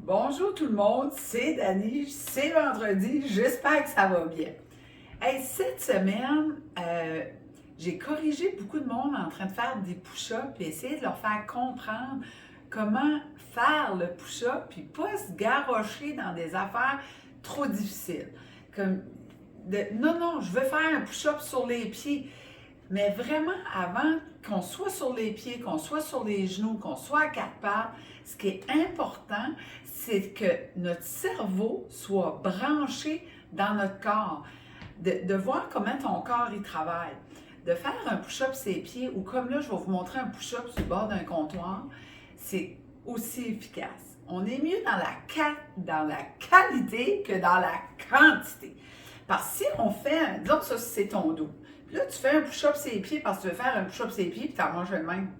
Bonjour tout le monde, c'est Dani, c'est vendredi, j'espère que ça va bien. Hey, cette semaine, j'ai corrigé beaucoup de monde en train de faire des push-ups et essayer de leur faire comprendre comment faire le push-up puis pas se garrocher dans des affaires trop difficiles. Comme non, je veux faire un push-up sur les pieds. Mais vraiment, avant qu'on soit sur les pieds, qu'on soit sur les genoux, qu'on soit à quatre pattes, ce qui est important, c'est que notre cerveau soit branché dans notre corps. De voir comment ton corps y travaille. De faire un push-up sur les pieds, ou comme là, je vais vous montrer un push-up sur le bord d'un comptoir, c'est aussi efficace. On est mieux dans la qualité que dans la quantité. Parce que si on fait, disons que ça, c'est ton dos. Puis là, tu fais un push-up sur les pieds parce que tu veux faire un push-up sur les pieds puis tu en manges le même.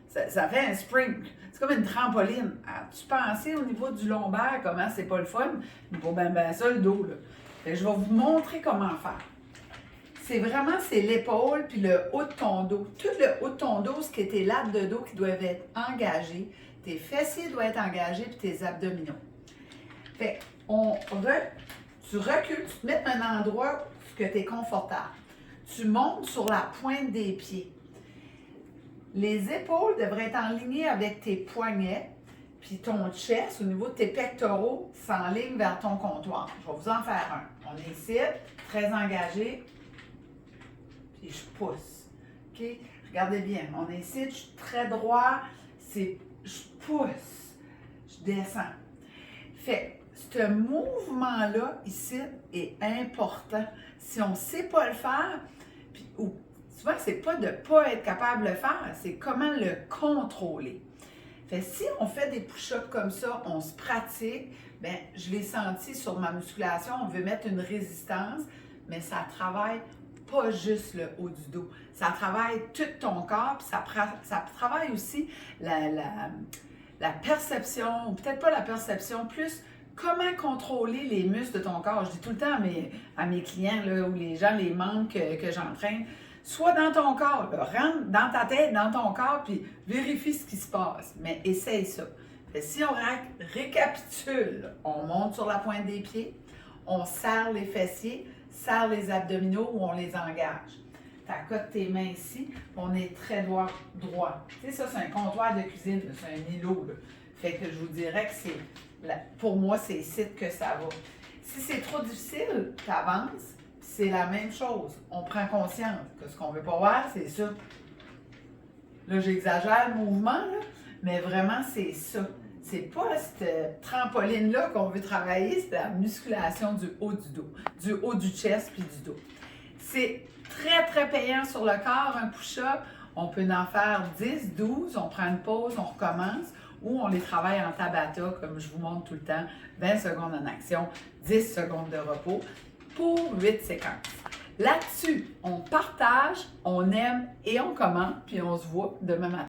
Ça fait un spring. C'est comme une trampoline. As-tu pensé au niveau du lombaire comment c'est pas le fun? Bon, ben ça, le dos, là. Fait que je vais vous montrer comment faire. C'est l'épaule puis le haut de ton dos. Tout le haut de ton dos, ce qui est tes lattes de dos qui doivent être engagées. Tes fessiers doivent être engagés puis tes abdominaux. Fait tu recules, tu te mets à un endroit où tu es confortable. Tu montes sur la pointe des pieds. Les épaules devraient être en ligne avec tes poignets, puis ton chest, au niveau de tes pectoraux, s'enligne vers ton comptoir. Je vais vous en faire un. On est ici, très engagé, puis je pousse. OK? Regardez bien. On est ici, je suis très droit, je pousse, je descends. Fait ce mouvement-là, ici, est important. Si on ne sait pas le faire, ou souvent, c'est pas de ne pas être capable de le faire, c'est comment le contrôler. Fait si on fait des push-ups comme ça, on se pratique, bien, je l'ai senti sur ma musculation, on veut mettre une résistance, mais ça travaille pas juste le haut du dos. Ça travaille tout ton corps, puis ça travaille aussi la perception, ou peut-être pas la perception, plus comment contrôler les muscles de ton corps. Je dis tout le temps à mes clients là, ou les gens, les membres que j'entraîne, sois dans ton corps, là, rentre dans ta tête, dans ton corps, puis vérifie ce qui se passe. Mais essaye ça. Fait, si on récapitule, on monte sur la pointe des pieds, on serre les fessiers, serre les abdominaux ou on les engage. Tu accotes tes mains ici, on est très droit. Tu sais, ça, c'est un comptoir de cuisine, c'est un îlot. Là. Fait que je vous dirais que pour moi, c'est ici que ça va. Si c'est trop difficile, tu avances, c'est la même chose. On prend conscience que ce qu'on ne veut pas voir, c'est ça. Là, j'exagère le mouvement, là, mais vraiment, c'est ça. C'est pas cette trampoline-là qu'on veut travailler, c'est la musculation du haut du dos, du haut du chest puis du dos. C'est très, très payant sur le corps, un push-up. On peut en faire 10, 12, on prend une pause, on recommence, ou on les travaille en tabata, comme je vous montre tout le temps, 20 secondes en action, 10 secondes de repos, pour 8 séquences. Là-dessus, on partage, on aime et on commente, puis on se voit demain matin.